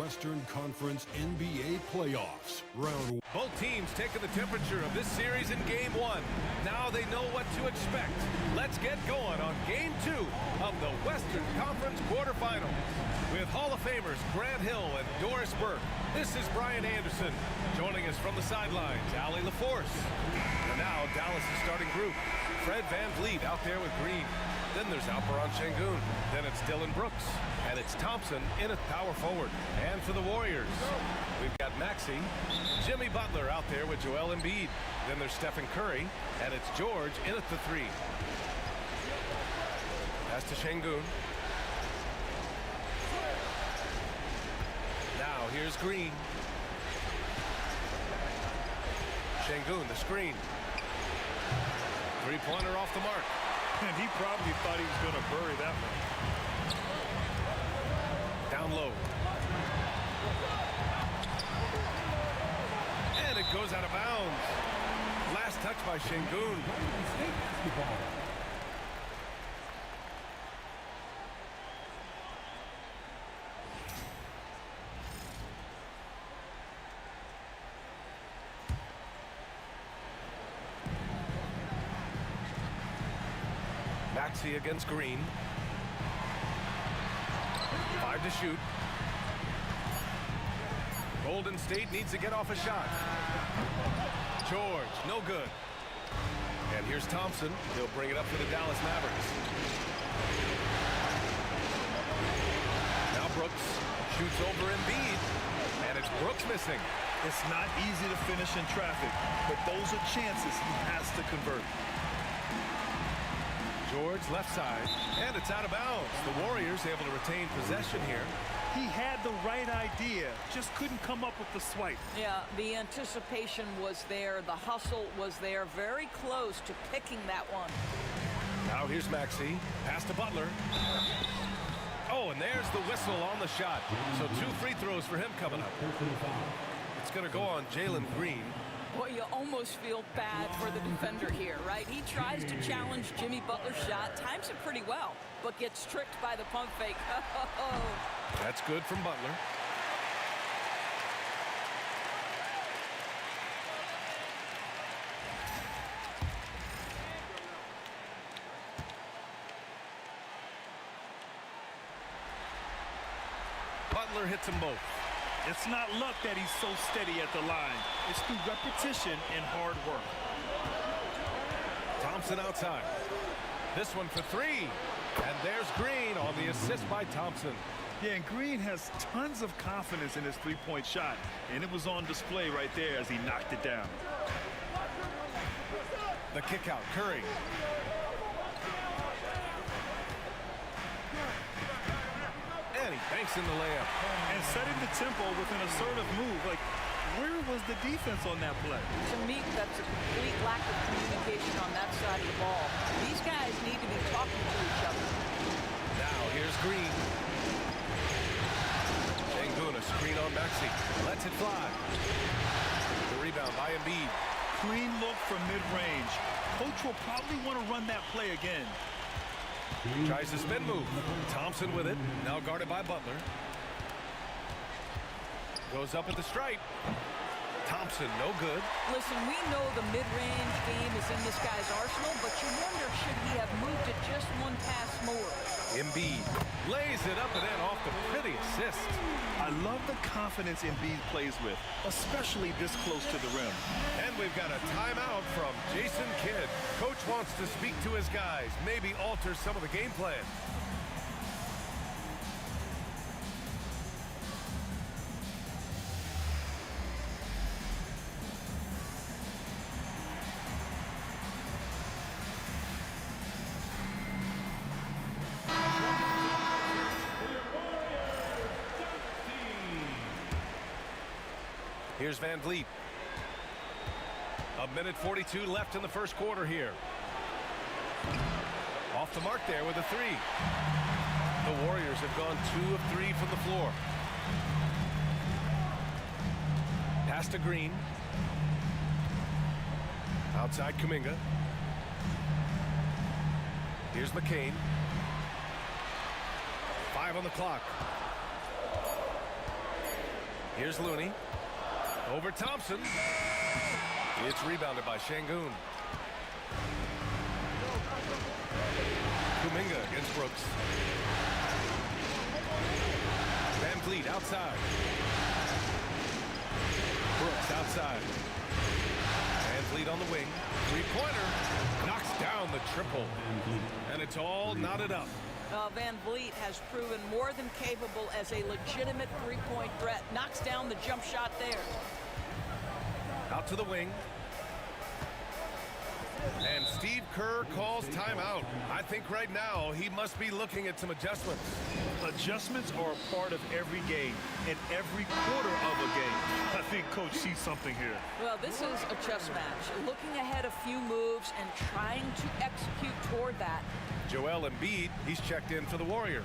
Western Conference NBA playoffs. Round. Both teams taking the temperature of this series in Game 1. Now they know what to expect. Let's get going on Game 2 of the Western Conference quarterfinals. With Hall of Famers Grant Hill and Doris Burke, this is Brian Anderson. Joining us from the sidelines, Allie LaForce. And now Dallas' starting group. Fred VanVleet out there with Green. Then there's Alperon Şengün. Then it's Dylan Brooks. And it's Thompson in at power forward. And for the Warriors, we've got Maxey, Jimmy Butler out there with Joel Embiid. Then there's Stephen Curry. And it's George in at the 3. Pass to Şengün. Now here's Green. Şengün, the screen. Three-pointer off the mark. And he probably thought he was going to bury that one. Down low. And it goes out of bounds. Last touch by Şengün. Maxey against Green. 5 to shoot. Golden State needs to get off a shot. George, no good. And here's Thompson. He'll bring it up for the Dallas Mavericks. Now Brooks shoots over Embiid. And it's Brooks missing. It's not easy to finish in traffic, but those are chances he has to convert. George left side, and it's out of bounds. The Warriors able to retain possession here. He had the right idea, just couldn't come up with the swipe. Yeah, the anticipation was there. The hustle was there. Very close to picking that one. Now here's Maxey. Pass to Butler. Oh, and there's the whistle on the shot. So 2 free throws for him coming up. It's going to go on Jalen Green. Boy, you almost feel bad for the defender here, right? He tries to challenge Jimmy Butler's shot, times it pretty well, but gets tricked by the pump fake. That's good from Butler. Butler hits them both. It's not luck that he's so steady at the line. It's through repetition and hard work. Thompson outside. This one for 3. And there's Green on the assist by Thompson. Yeah, and Green has tons of confidence in his three-point shot. And it was on display right there as he knocked it down. The kick out, Curry. And he banks in the layup. And setting the tempo with an assertive move. Like, where was the defense on that play? To me, that's a complete lack of communication on that side of the ball. These guys need to be talking to each other. Now here's Green. Şengün, a screen on Maxey. Lets it fly. The rebound by Embiid. Clean look from mid-range. Coach will probably want to run that play again. Tries the spin move. Thompson with it. Now guarded by Butler. Goes up at the stripe. Thompson, no good. Listen, we know the mid-range game is in this guy's arsenal, but you wonder, should he have moved it just one pass more? Embiid lays it up and in off the pretty assist. I love the confidence Embiid plays with, especially this close to the rim. And we've got a timeout from Jason Kidd. Coach wants to speak to his guys, maybe alter some of the game plan. Here's VanVleet. 1:42 left in the first quarter here. Off the mark there with a 3. The Warriors have gone 2 of 3 from the floor. Pass to Green. Outside Kuminga. Here's McCain. 5 on the clock. Here's Looney. Over Thompson. It's rebounded by Şengün. Kuminga against Brooks. Van Vliet outside. Brooks outside. Van Vliet on the wing. Three-pointer. Knocks down the triple. And it's all knotted up. Van Vliet has proven more than capable as a legitimate three-point threat. Knocks down the jump shot there. Out to the wing. And Steve Kerr calls timeout. I think right now he must be looking at some adjustments. Adjustments are a part of every game and every quarter of a game. I think Coach sees something here. Well, this is a chess match. Looking ahead a few moves and trying to execute toward that. Joel Embiid, he's checked in for the Warriors.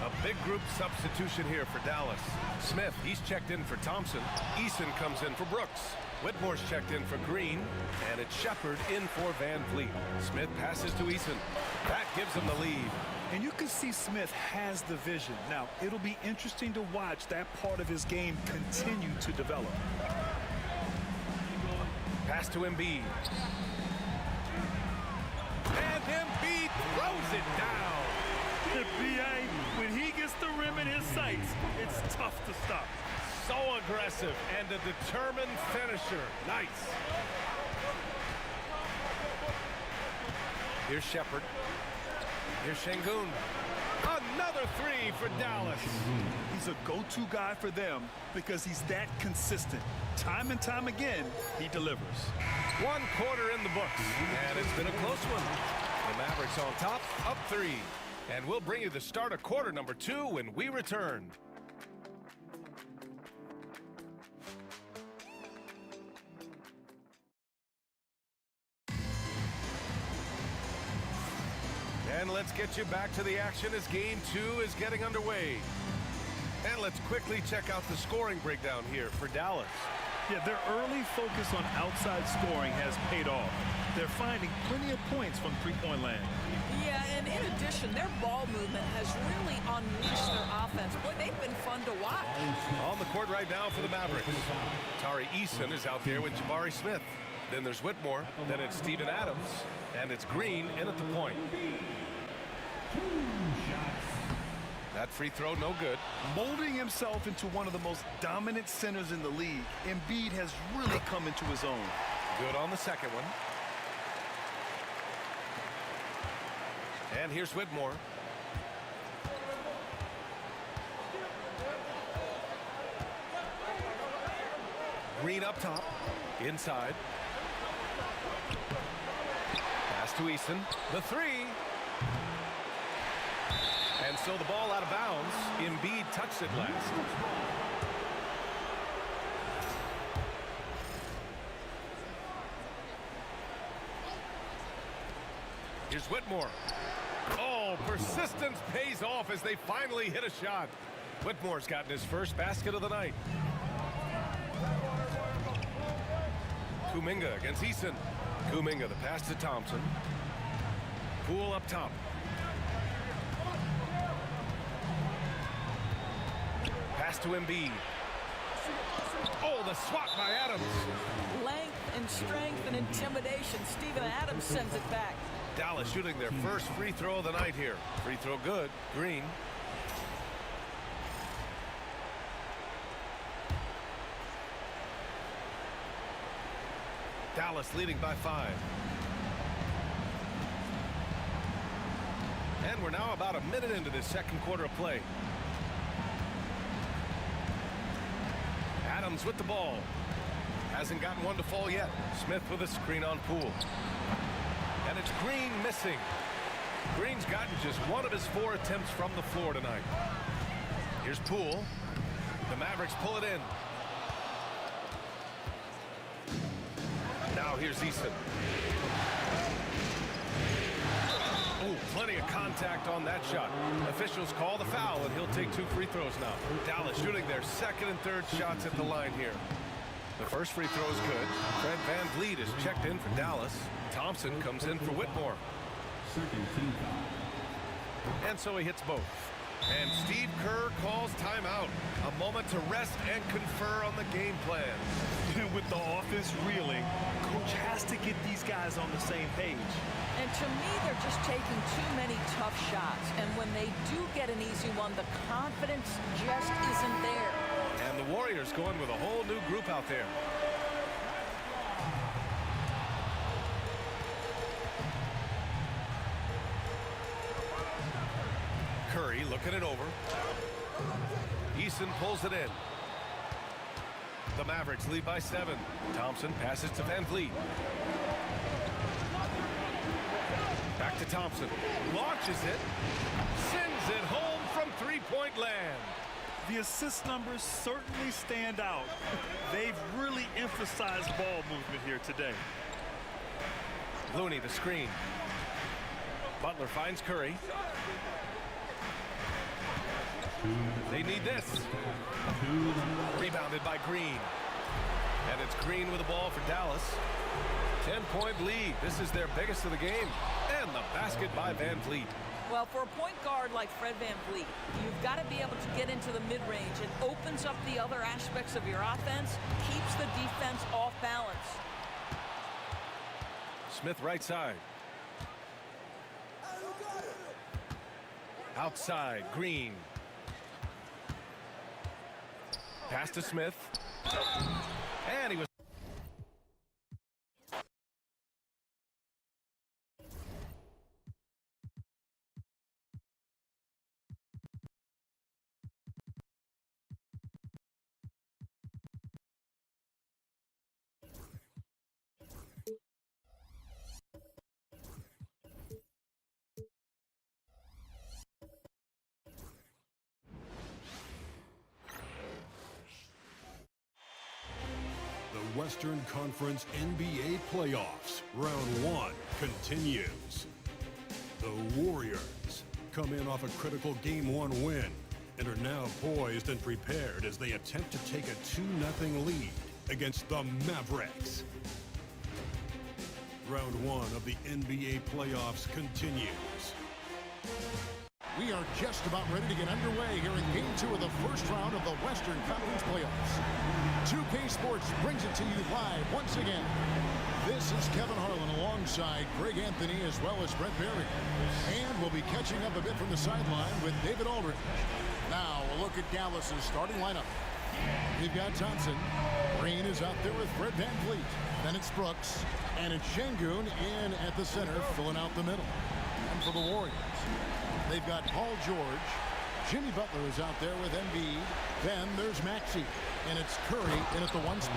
A big group substitution here for Dallas. Smith, he's checked in for Thompson. Eason comes in for Brooks. Whitmore's checked in for Green, and it's Shepard in for Van Vliet. Smith passes to Eason. That gives him the lead. And you can see Smith has the vision. Now, it'll be interesting to watch that part of his game continue to develop. Pass to Embiid. And Embiid throws it down. The BA, when he gets the rim in his sights, it's tough to stop. So aggressive and a determined finisher. Nice. Here's Shepard. Here's Şengün. Another three for Dallas. He's a go-to guy for them because he's that consistent. Time and time again, he delivers. One quarter in the books, and it's been a close one. The Mavericks on top, up 3. And we'll bring you the start of quarter number 2 when we return. And let's get you back to the action as game 2 is getting underway. And let's quickly check out the scoring breakdown here for Dallas. Yeah, their early focus on outside scoring has paid off. They're finding plenty of points from three-point land. Yeah, and in addition, their ball movement has really unleashed their offense. Boy, they've been fun to watch. On the court right now for the Mavericks. Tari Eason is out there with Jabari Smith. Then there's Whitmore. Then it's Steven Adams. And it's Green in at the point. That free throw, no good. Molding himself into one of the most dominant centers in the league, Embiid has really come into his own. Good on the second one. And here's Whitmore. Green up top. Inside. Pass to Eason. The three. And so the ball out of bounds. Embiid touched it last. Here's Whitmore. Oh, persistence pays off as they finally hit a shot. Whitmore's gotten his first basket of the night. Kuminga against Eason. Kuminga, the pass to Thompson. Poole up top. Pass to Embiid. Oh, the swat by Adams. Length and strength and intimidation. Steven Adams sends it back. Dallas shooting their first free throw of the night here. Free throw good. Green. Dallas leading by 5. And we're now about a minute into this second quarter of play. Adams with the ball. Hasn't gotten one to fall yet. Smith with a screen on Poole. And it's Green missing. Green's gotten just one of his 4 attempts from the floor tonight. Here's Poole. The Mavericks pull it in. Now here's Eason. Oh, plenty of contact on that shot. Officials call the foul, and he'll take 2 free throws now. Dallas shooting their second and third shots at the line here. The first free throw is good. Fred Van Vliet is checked in for Dallas. Thompson comes in for Whitmore. And so he hits both. And Steve Kerr calls timeout. A moment to rest and confer on the game plan. With the offense reeling, coach has to get these guys on the same page. And to me, they're just taking too many tough shots. And when they do get an easy one, the confidence just isn't there. And the Warriors going with a whole new group out there. Curry looking it over. Eason pulls it in. The Mavericks lead by 7. Thompson passes to Van Vliet. Back to Thompson. Launches it. Sends it home from three-point land. The assist numbers certainly stand out. They've really emphasized ball movement here today. Looney the screen. Butler finds Curry. They need this. Rebounded by Green. And it's Green with the ball for Dallas. 10-point lead. This is their biggest of the game. And the basket by Van Vliet. Well, for a point guard like Fred Van Vliet, you've got to be able to get into the mid-range. It opens up the other aspects of your offense, keeps the defense off balance. Smith right side. Outside, Green. Pass to Smith. And he was... The Western Conference NBA Playoffs, Round 1 continues. The Warriors come in off a critical Game 1 win and are now poised and prepared as they attempt to take a 2-0 lead against the Mavericks. Round 1 of the NBA Playoffs continues. We are just about ready to get underway here in Game 2 of the first round of the Western Conference Playoffs. 2K Sports brings it to you live once again. This is Kevin Harlan alongside Greg Anthony as well as Brett Berry. And we'll be catching up a bit from the sideline with David Aldridge. Now a look at Dallas's starting lineup. We've got Thompson. Green is out there with Fred Van Vliet. Then it's Brooks. And it's Şengün in at the center, filling out the middle. And for the Warriors, they've got Paul George. Jimmy Butler is out there with Embiid. Then there's Maxey. And it's Curry in at the 1 spot.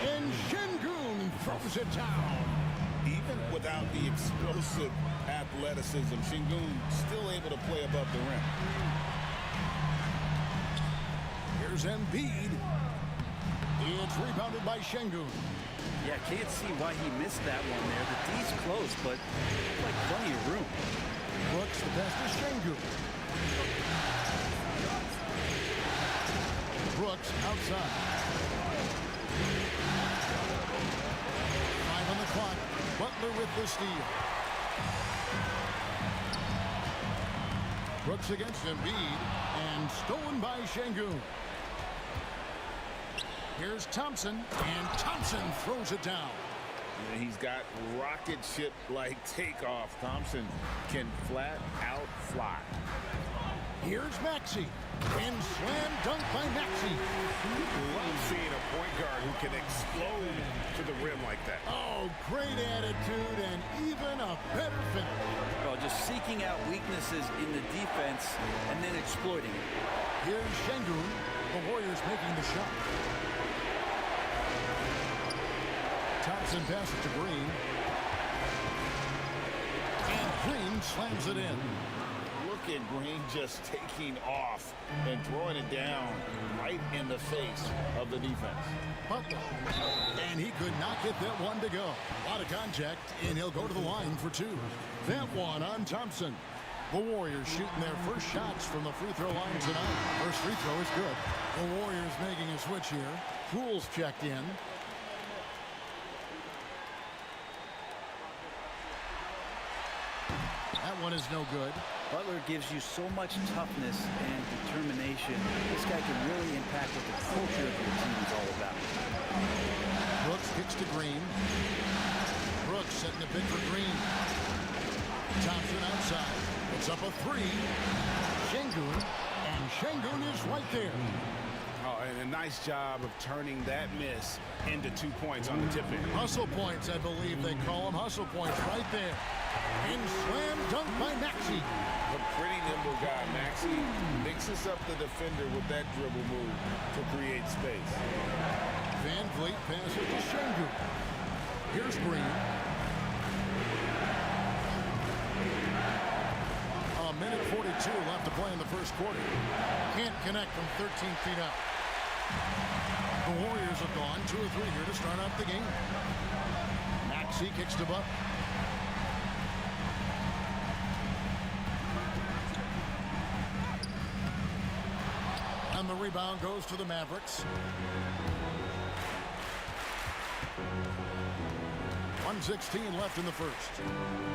And Şengün throws it down. Even without the explosive athleticism, Şengün still able to play above the rim. Here's Embiid. It's rebounded by Şengün. Yeah, can't see why he missed that one there. The D's close, but like plenty of room. Brooks the pass to Şengün. Brooks outside. 5 on the clock. Butler with the steal. Brooks against Embiid and stolen by Şengün. Here's Thompson, and Thompson throws it down. And he's got rocket ship-like takeoff. Thompson can flat out fly. Here's Maxey, and slam dunk by Maxey. Love seeing a point guard who can explode to the rim like that. Oh, great attitude and even a better finish. Well, just seeking out weaknesses in the defense and then exploiting it. Here's Şengün, the Warriors making the shot. Thompson passes to Green. And Green slams it in. Look at Green just taking off and throwing it down right in the face of the defense. Butler. And he could not get that one to go. A lot of contact, and he'll go to the line for 2. That one on Thompson. The Warriors shooting their first shots from the free throw line tonight. First free throw is good. The Warriors making a switch here. Poole's checked in. That one is no good. Butler gives you so much toughness and determination. This guy can really impact what the culture of your team is all about. Brooks kicks to Green. Brooks setting the bid for Green. Thompson outside. It's up a three. Şengün. And Şengün is right there. Oh, and a nice job of turning that miss into 2 points on the tip-in. Hustle points, I believe they call them. Hustle points right there. And slam dunk by Maxey. A pretty nimble guy. Maxey mixes up the defender with that dribble move to create space. Van Vliet passes to Şengün. Here's Green. A minute 42 left to play in the first quarter. Can't connect from 13 feet out. The Warriors have gone 2 of 3 here to start out the game. Maxey kicks to Butler. And the rebound goes to the Mavericks. 1:16 left in the first.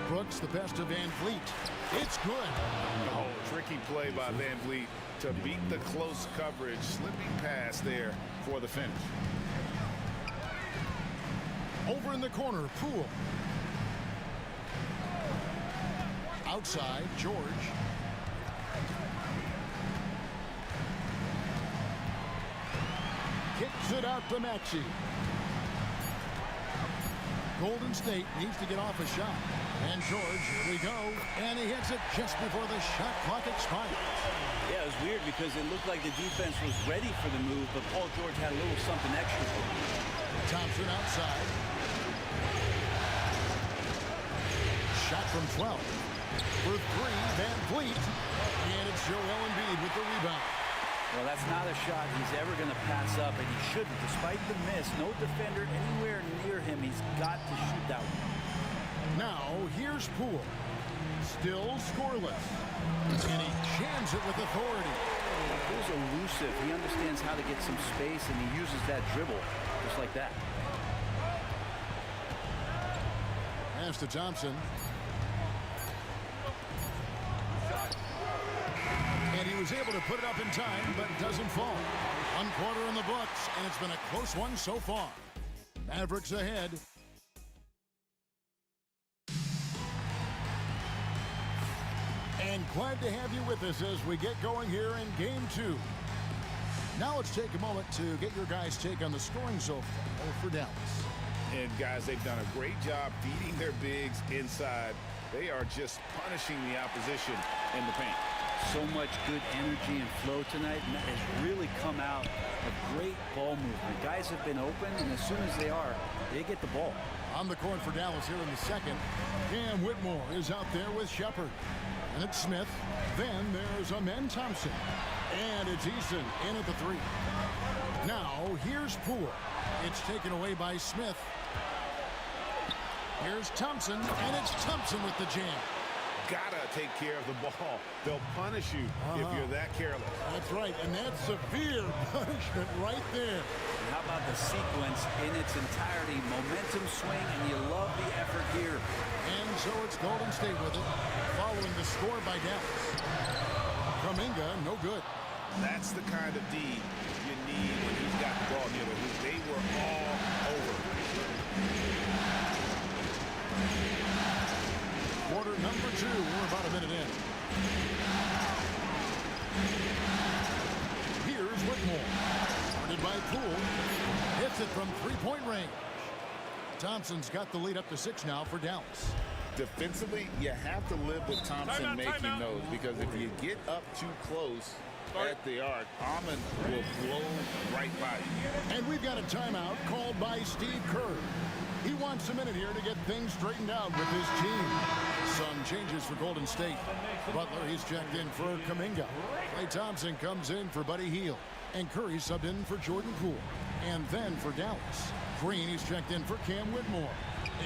Brooks, the pass to Van Vliet. It's good. Oh, tricky play by Van Vliet to beat the close coverage. Slipping pass there for the finish. Over in the corner, Poole. Outside, George. Kicks it out to Maxey. Golden State needs to get off a shot. And George, here we go. And he hits it just before the shot clock expires. Yeah, it was weird because it looked like the defense was ready for the move, but Paul George had a little something extra. Thompson outside. Shot from 12. For 3, Van Vliet. And it's Joel Embiid with the rebound. Well, that's not a shot he's ever going to pass up, and he shouldn't. Despite the miss, no defender anywhere near him. He's got to shoot that one. Now, here's Poole. Still scoreless. And he jams it with authority. Poole's elusive. He understands how to get some space, and he uses that dribble just like that. Pass to Thompson. And he was able to put it up in time, but doesn't fall. 1 quarter in the books, and it's been a close one so far. Mavericks ahead. And glad to have you with us as we get going here in Game 2. Now let's take a moment to get your guys' take on the scoring so far for Dallas. And guys, they've done a great job feeding their bigs inside. They are just punishing the opposition in the paint. So much good energy and flow tonight, and that has really come out of great ball movement. Guys have been open, and as soon as they are, they get the ball. On the court for Dallas here in the second, Cam Whitmore is out there with Shepard. And it's Smith. Then there's Amen Thompson. And it's Eason in at the 3. Now, here's Poole. It's taken away by Smith. Here's Thompson, and it's Thompson with the jam. Gotta take care of the ball. They'll punish you if you're that careless. That's right, and that's severe punishment right there. And how about the sequence in its entirety? Momentum swing, and you love the effort here. And so it's Golden State with it, following the score by Dallas. Kuminga, no good. That's the kind of D you need when he's got the ball near the hoop. They were all over. Quarter number 2, we're about a minute in. Here's Whitmore. Started by Poole. Hits it from 3-point range. Thompson's got the lead up to 6 now for Dallas. Defensively, you have to live with Thompson making those, because if you get up too close at the arc, Amon will blow right by you. And we've got a timeout called by Steve Kerr. He wants a minute here to get things straightened out with his team. Some changes for Golden State. Butler, he's checked in for Kuminga. Klay Thompson comes in for Buddy Hield. And Curry subbed in for Jordan Poole. And then for Dallas, Green, he's checked in for Cam Whitmore.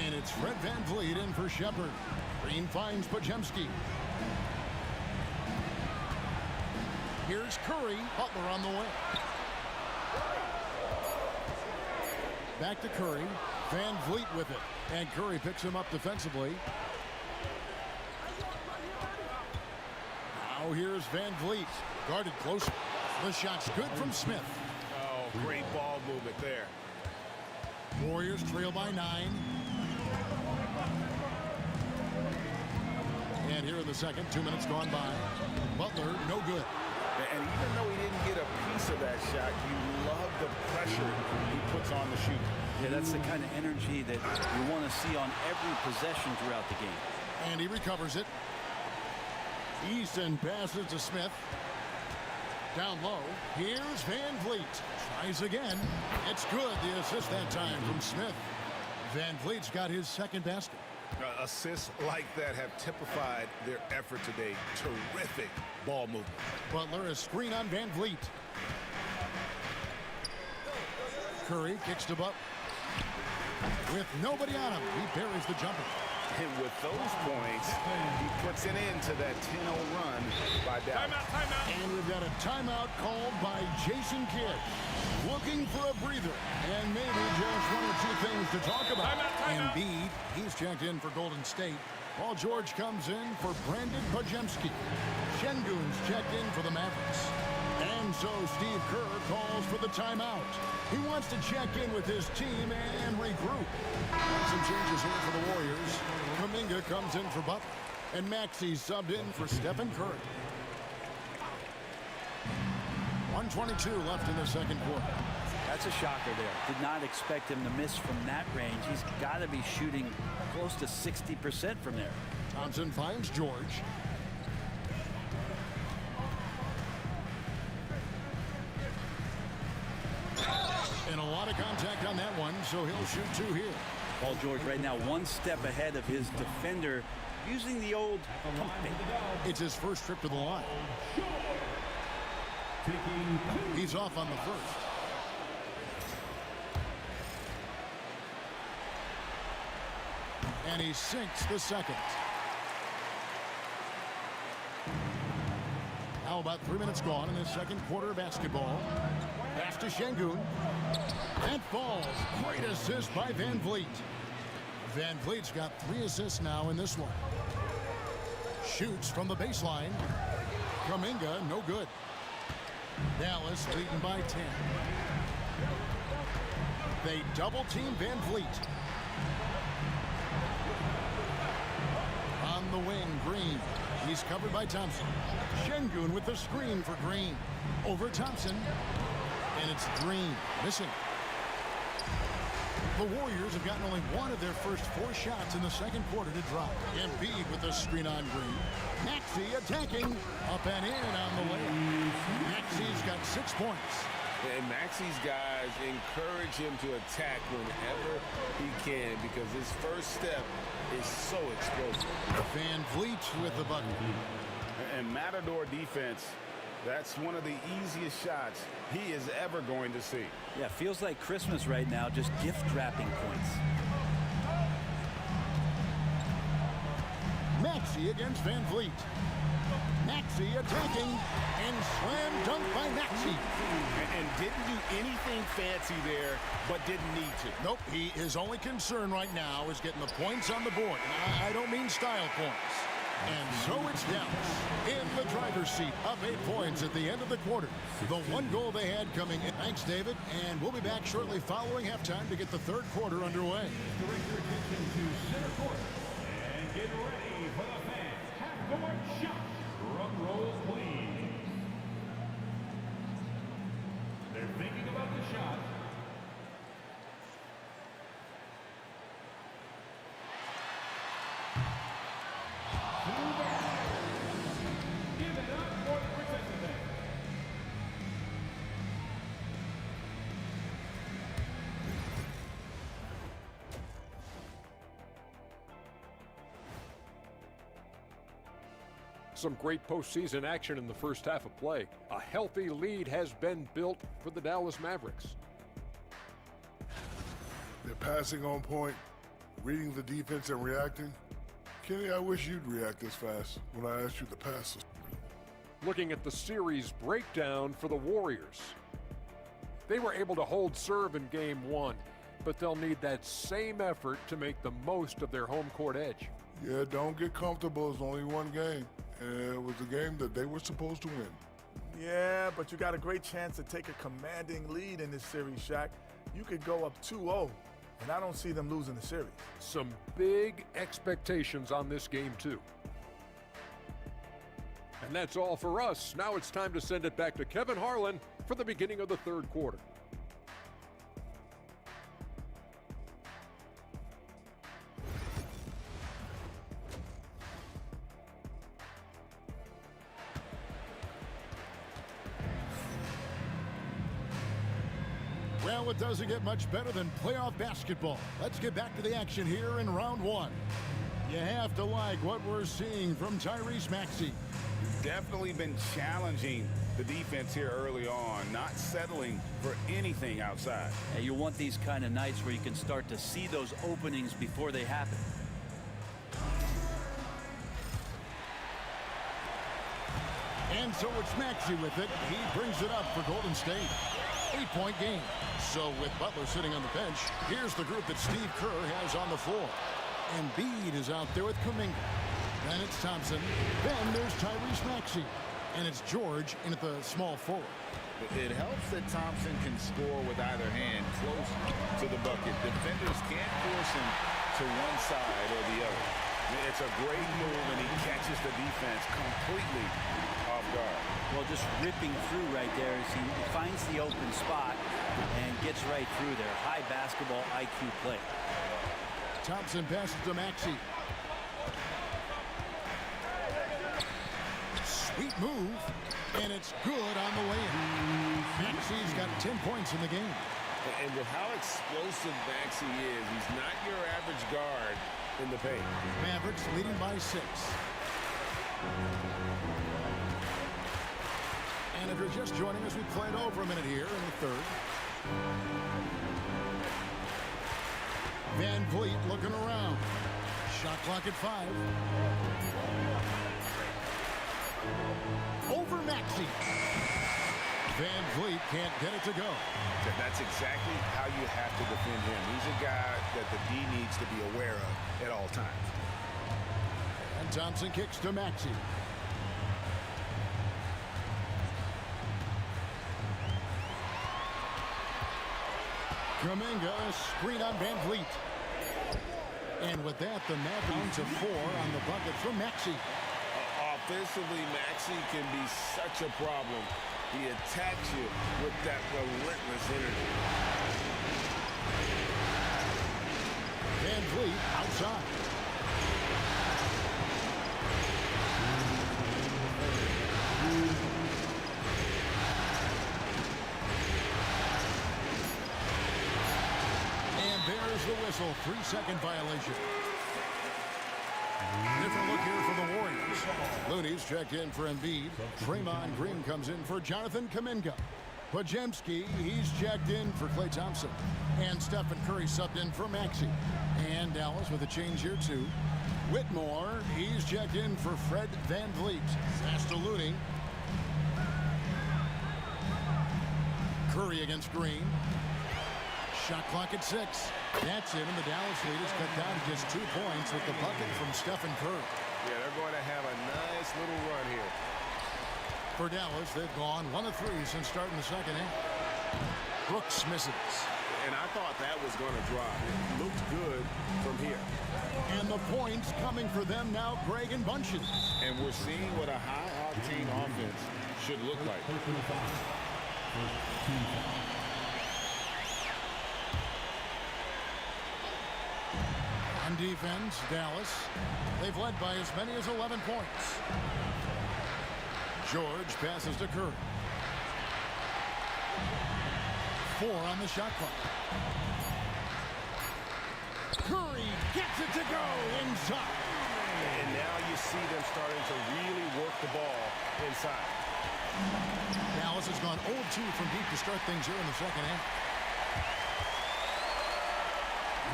And it's Fred Van Vliet in for Shepard. Green finds Podziemski. Here's Curry. Butler on the way. Back to Curry. Van Vliet with it. And Curry picks him up defensively. Now here's Van Vliet. Guarded close. The shot's good from Smith. Oh, great ball movement there. Warriors trail by 9. And here in the second, 2 minutes gone by. Butler, no good. And even though he didn't get a piece of that shot, you love the pressure he puts on the shoot. Yeah, that's the kind of energy that you want to see on every possession throughout the game. And he recovers it. Easton passes to Smith. Down low. Here's Van Vliet. Tries again. It's good. The assist that time from Smith. Van Vliet's got his second basket. Assists like that have typified their effort today. Terrific ball movement. Butler, a screen on Van Vliet. Curry kicks to Butler. With nobody on him, he buries the jumper. And with those points, he puts an end to that 10-0 run by Dallas. Timeout. And we've got a timeout called by Jason Kidd. Looking for a breather. And maybe just one or two things to talk about. Embiid, he's checked in for Golden State. Paul George comes in for Brandon Bajemski. Şengün's checked in for the Mavericks. And so Steve Kerr calls for the timeout. He wants to check in with his team and regroup. Some changes here for the Warriors. Kuminga comes in for Butler. And Maxey subbed in for Stephen Curry. 1:22 left in the second quarter. That's a shocker there. Did not expect him to miss from that range. He's got to be shooting close to 60% from there. Thompson finds George. And a lot of contact on that one, so he'll shoot 2 here. Paul George right now 1 step ahead of his defender, using the old pump fake. It's his first trip to the line. He's off on the first. And he sinks the second. Now about 3 minutes gone in the second quarter of basketball. Pass to Şengün. And falls. Great assist by Van Vliet. Van Vliet's got 3 assists now in this one. Shoots from the baseline. Kuminga, no good. Dallas leading by 10. They double-team Van Vliet. On the wing, Green. He's covered by Thompson. Şengün with the screen for Green. Over Thompson. And it's Green missing. The Warriors have gotten only one of their first 4 shots in the second quarter to drop. Embiid with the screen on Green. Maxey attacking. Up and in on the way. Maxey's got 6 points. And Maxey's guys encourage him to attack whenever he can because his first step is so explosive. Van Vliet with the bucket. And Matador defense, that's one of the easiest shots he is ever going to see. Yeah, feels like Christmas right now, just gift wrapping points. Maxey against Van Vliet. Maxey attacking and slam dunk by Maxey. And didn't do anything fancy there, but didn't need to. Nope, his only concern right now is getting the points on the board. And I don't mean style points. And so it's Dallas in the driver's seat, up 8 points at the end of the quarter. The 1 goal they had coming in. Thanks, David. And we'll be back shortly following halftime to get the third quarter underway. Direct your attention to center court and get ready for the fans. Half-court shot. Drum roll, please. They're thinking about the shot. Give it up for the participant. Some great postseason action in the first half of play. A healthy lead has been built for the Dallas Mavericks. They're passing on point, reading the defense and reacting. Kenny, I wish you'd react this fast when I asked you to pass. Looking at the series breakdown for the Warriors. They were able to hold serve in Game 1, but they'll need that same effort to make the most of their home court edge. Yeah, don't get comfortable. It's only one game. and it was a game that they were supposed to win. Yeah, but you got a great chance to take a commanding lead in this series, Shaq. You could go up 2-0, and I don't see them losing the series. Some big expectations on this game, too. And that's all for us. Now it's time to send it back to Kevin Harlan for the beginning of the third quarter. Well, it doesn't get much better than playoff basketball. Let's get back to the action here in round one. You have to like what we're seeing from Tyrese Maxey. Definitely been challenging the defense here early on, not settling for anything outside. And you want these kind of nights where you can start to see those openings before they happen. And so it's Maxey with it. He brings it up for Golden State. 8-point game. So with Butler sitting on the bench, here's the group that Steve Kerr has on the floor. Embiid is out there with Kuminga. Then it's Thompson. Then there's Tyrese Maxey. And it's George in at the small forward. It helps that Thompson can score with either hand close to the bucket. Defenders can't force him to one side or the other. It's a great move, and he catches the defense completely off guard. Well, just ripping through right there as he finds the open spot and gets right through there. High basketball IQ play. Thompson passes to Maxey. Sweet move, and it's good on the way in. Maxey's got 10 points in the game. And with how explosive Maxey is, he's not your average guard in the paint. Mavericks leading by 6. And if you're just joining us, we played over a minute here in the third. Van Vliet looking around. Shot clock at 5. Over Maxey. Van Vliet can't get it to go. That's exactly how you have to defend him. He's a guy that the D needs to be aware of at all times. And Thompson kicks to Maxey. Kuminga, screen on Van Vliet. And with that, the Mavericks to 4 on the bucket for Maxey. Offensively, Maxey can be such a problem. He attacks you with that relentless energy. Van Vliet outside. And there's the whistle. 3-second violation. Different look here for the Warriors. Looney's checked in for Embiid. Draymond Green comes in for Jonathan Kuminga. Podziemski, he's checked in for Klay Thompson. And Stephen Curry subbed in for Maxey. And Dallas with a change here too. Whitmore, he's checked in for Fred Van Vliet. Pass to Looney. Curry against Green. Shot clock at 6. That's it, and the Dallas lead is cut down to just 2 points with the bucket from Stephen Kerr. Yeah, they're going to have a nice little run here. For Dallas, they've gone 1 of 3 since starting the second half. Brooks misses. And I thought that was going to drop. It looked good from here. And the points coming for them now, Greg and Bunches. And we're seeing what a high-octane offense should look like. On defense, Dallas, they've led by as many as 11 points. George passes to Kerr. 4 on the shot clock. Curry gets it to go inside. And now you see them starting to really work the ball inside. Dallas has gone 0-2 from deep to start things here in the second half.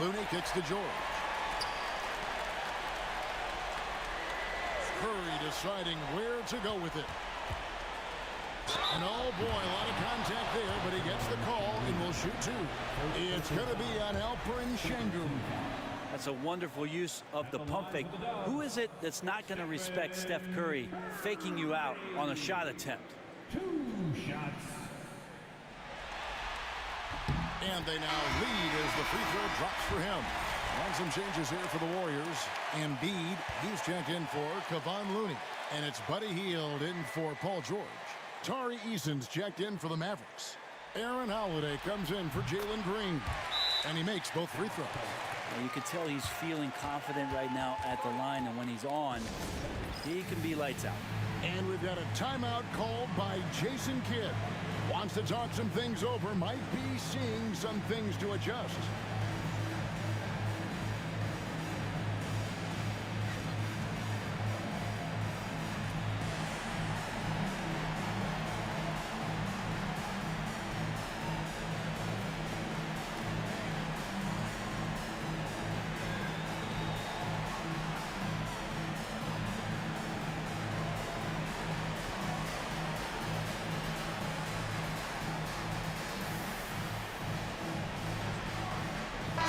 Looney kicks to George. Curry deciding where to go with it. And oh boy, a lot of contact there, but he gets the call and will shoot 2. It's going to be on Alperen Şengün. That's a wonderful use of the pump fake. Who is it that's not going to respect Steph Curry faking you out on a shot attempt? 2 shots. And they now lead as the free throw drops for him. And some changes here for the Warriors. Embiid, he's checked in for Kevon Looney. And it's Buddy Hield in for Paul George. Tari Eason's checked in for the Mavericks. Aaron Holiday comes in for Jalen Green. And he makes both free throws. Well, you can tell he's feeling confident right now at the line, and when he's on, he can be lights out. And we've got a timeout called by Jason Kidd. Wants to talk some things over, might be seeing some things to adjust.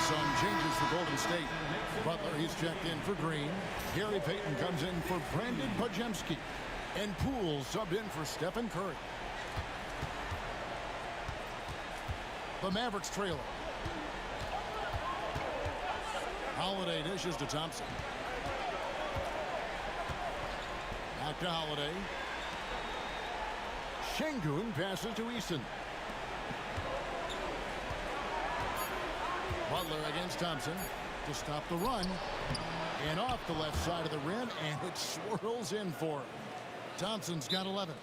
Some changes for Golden State. Butler, he's checked in for Green. Gary Payton comes in for Brandon Podziemski. And Poole subbed in for Stephen Curry. The Mavericks trailer. Holiday dishes to Thompson. Back to Holiday. Şengün passes to Eason. Butler against Thompson to stop the run. And off the left side of the rim, and it swirls in for him. Thompson's got 11.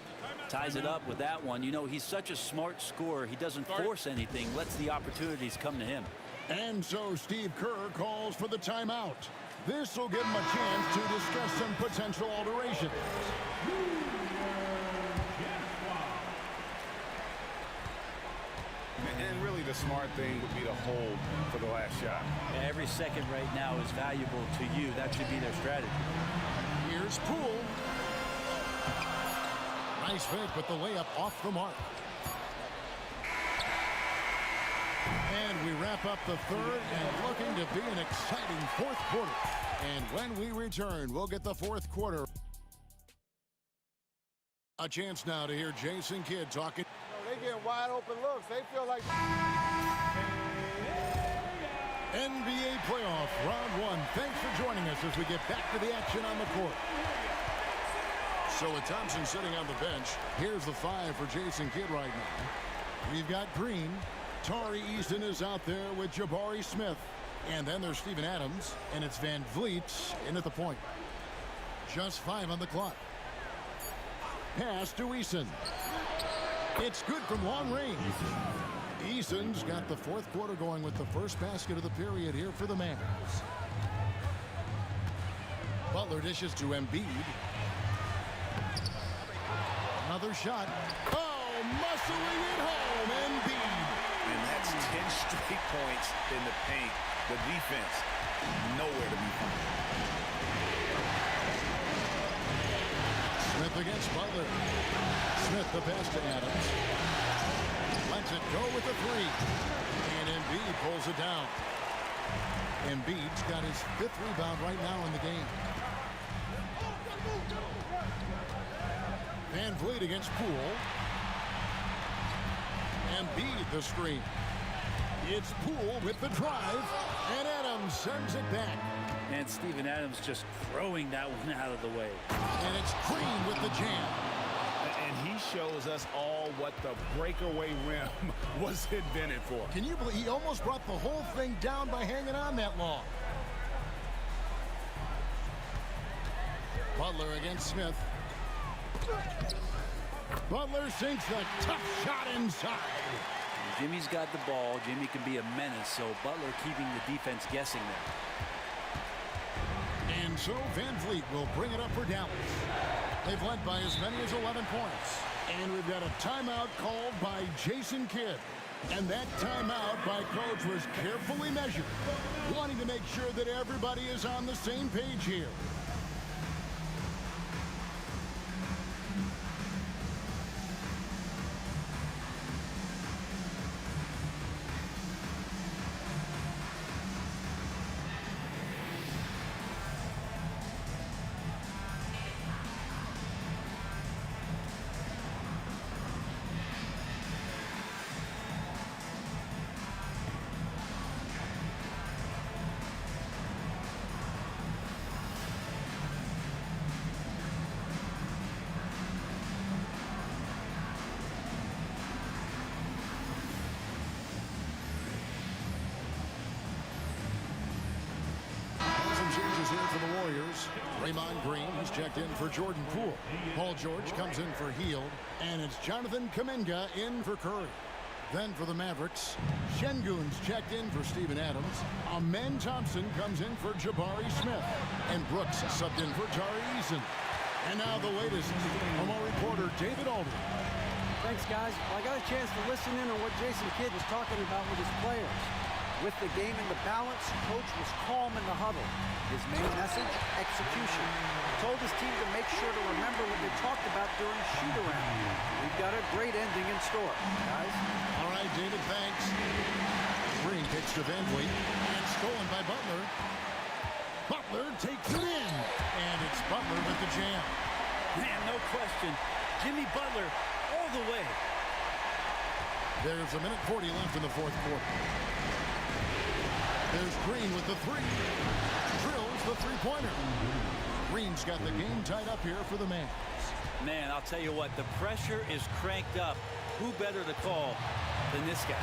Ties it up with that one. You know, he's such a smart scorer. He doesn't force anything, lets the opportunities come to him. And so Steve Kerr calls for the timeout. This will give him a chance to discuss some potential alterations. And really the smart thing would be to hold for the last shot. Every second right now is valuable to you. That should be their strategy. Here's Poole. Nice fake, but the layup off the mark. And we wrap up the third and looking to be an exciting fourth quarter. And when we return, we'll get the fourth quarter. A chance now to hear Jason Kidd talking. They get wide open looks. They feel like NBA playoff round one. Thanks for joining us as we get back to the action on the court. So with Thompson sitting on the bench, here's the 5 for Jason Kidd right now. We've got Green. Tari Eason is out there with Jabari Smith. And then there's Steven Adams, and it's Van Vliet in at the point. Just 5 on the clock. Pass to Eason. It's good from long range. Eason's got the fourth quarter going with the first basket of the period here for the Mavs. Butler dishes to Embiid. Another shot. Oh, muscling it home, Embiid. And that's 10 straight points in the paint. The defense, nowhere to be found. Smith against Butler. Smith the pass to Adams. Lets it go with the 3. And Embiid pulls it down. Embiid's got his 5th rebound right now in the game. Van Vliet against Poole. Embiid the screen. It's Poole with the drive. And Adams sends it back. And Steven Adams just throwing that one out of the way. And it's Green with the jam. And he shows us all what the breakaway rim was invented for. Can you believe he almost brought the whole thing down by hanging on that long? Butler against Smith. Butler sinks a tough shot inside. Jimmy's got the ball. Jimmy can be a menace, so Butler keeping the defense guessing there. And so Van Vliet will bring it up for Dallas. They've led by as many as 11 points. And we've got a timeout called by Jason Kidd. And that timeout by coach was carefully measured, wanting to make sure that everybody is on the same page here. Draymond Green, he's checked in for Jordan Poole. Paul George comes in for Hield. And it's Jonathan Kuminga in for Curry. Then for the Mavericks, Şengün's checked in for Steven Adams. Amen Thompson comes in for Jabari Smith. And Brooks subbed in for Tari Eason. And now the latest from our reporter, David Aldridge. Thanks, guys. Well, I got a chance to listen in on what Jason Kidd was talking about with his players. With the game in the balance, coach was calm in the huddle. His main message, execution. He told his team to make sure to remember what they talked about during shoot-around. We've got a great ending in store, guys. All right, David, thanks. Green kicks to Van Vliet, and stolen by Butler. Butler takes it in, and it's Butler with the jam. Man, no question. Jimmy Butler all the way. There's a minute 40 left in the fourth quarter. There's Green with the three. Drills the three-pointer. Green's got the game tied up here for the Mavs. Man, I'll tell you what, the pressure is cranked up. Who better to call than this guy?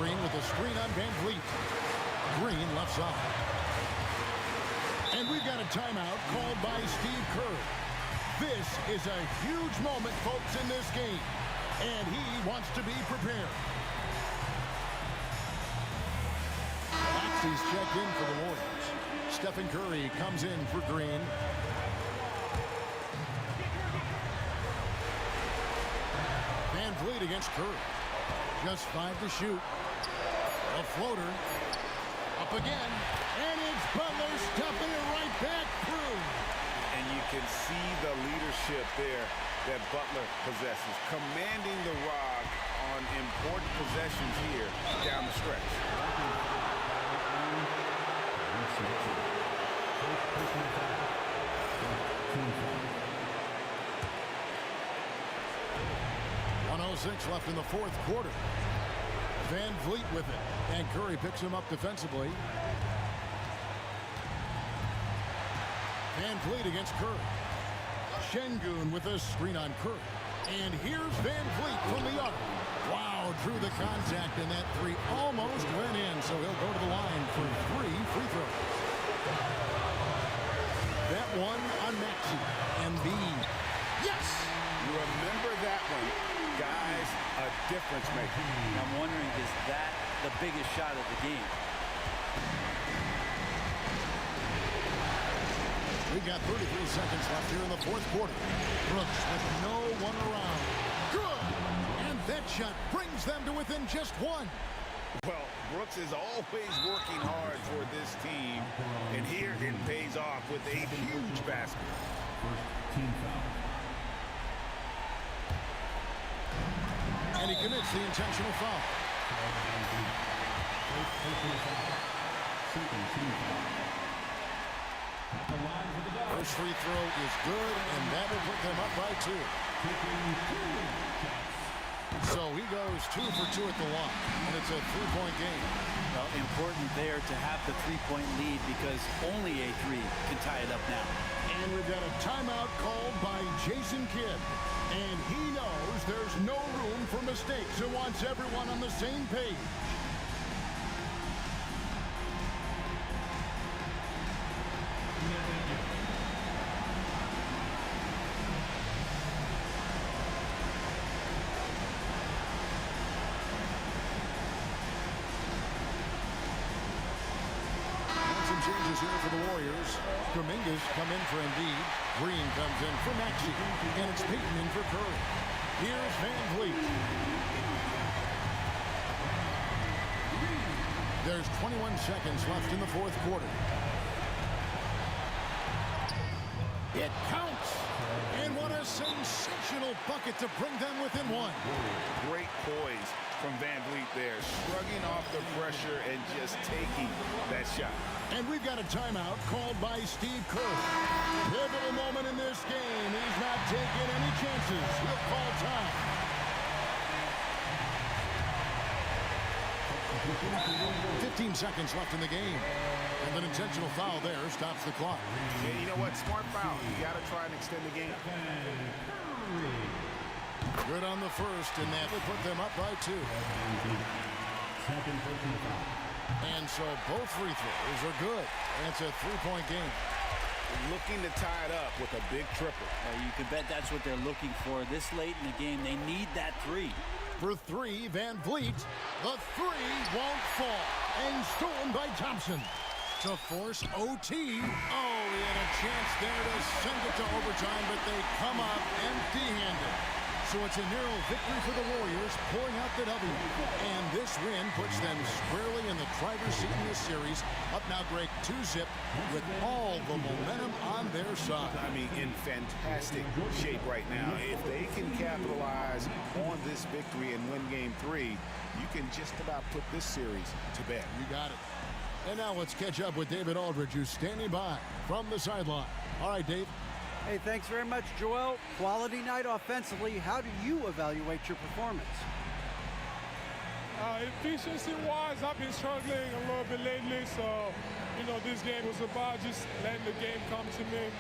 Green with a screen on Van Vliet. Green left side. And we've got a timeout called by Steve Kerr. This is a huge moment, folks, in this game. And he wants to be prepared. He's checked in for the Warriors. Stephen Curry comes in for Green. Van Vliet against Curry. Just 5 to shoot. A floater. Up again. And it's Butler stuffing it right back through. And you can see the leadership there that Butler possesses. Commanding the rock on important possessions here down the stretch. 1:06 left in the fourth quarter. Van Vliet with it, and Curry picks him up defensively. Van Vliet against Kerr. Şengün with a screen on Curry. And here's Van Vliet from the arc. Wow, drew the contact, and that three almost went in, so he'll go to the line for 3 free throws. That one on Maxey. Embiid. Yes! You remember that one. Guys, a difference maker. I'm wondering, is that the biggest shot of the game? We've got 33 seconds left here in the fourth quarter. Brooks with no one around. Good! And that shot brings them to within just one. Well, Brooks is always working hard for this team. And here it pays off with a huge basket. First team foul. And he commits the intentional foul. First free throw is good, and that will put them up by 2. So he goes 2 for 2 at the line, and it's a 3-point game. Well, important there to have the 3-point lead because only a 3 can tie it up now. And we've got a timeout called by Jason Kidd. And he knows there's no room for mistakes and wants everyone on the same page. Changes here for the Warriors. Kuminga's come in for Embiid. Green comes in for Maxey. And it's Payton in for Curry. Here's Van Vliet. There's 21 seconds left in the fourth quarter. It counts. And what a sensational bucket to bring them within 1. Great poise from Van Vliet there. Shrugging off the pressure and just taking that shot. And we've got a timeout called by Steve Kerr. Pivotal moment in this game. He's not taking any chances. He'll call time. 15 seconds left in the game. And an intentional foul there stops the clock. Yeah, you know what? Smart foul. You got to try and extend the game. Good on the first, and that will put them up by 2. Second personal foul. And so both free throws are good. And it's a three-point game. Looking to tie it up with a big triple. You can bet that's what they're looking for this late in the game. They need that three. For three, Van Vliet. The three won't fall. And stolen by Thompson. To force OT. Oh, he had a chance there to send it to overtime, but they come up empty-handed. So it's a narrow victory for the Warriors, pulling out the W. And this win puts them squarely in the driver's seat in this series. Up now, Greg, 2-zip with all the momentum on their side. I mean, in fantastic shape right now. If they can capitalize on this victory and win game 3, you can just about put this series to bed. You got it. And now let's catch up with David Aldridge, who's standing by from the sideline. All right, Dave. Hey, thanks very much, Joel. Quality night offensively. How do you evaluate your performance? Efficiency-wise, I've been struggling a little bit lately. So, this game was about just letting the game come to me.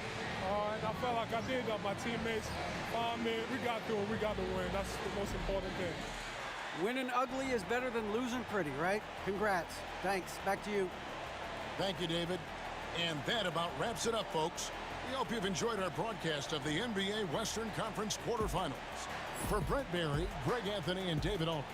And I felt like I did that. My teammates found me. We got through it. We got the win. That's the most important thing. Winning ugly is better than losing pretty, right? Congrats. Thanks. Back to you. Thank you, David. And that about wraps it up, folks. We hope you've enjoyed our broadcast of the NBA Western Conference quarterfinals. For Brent Barry, Greg Anthony, and David Aldridge,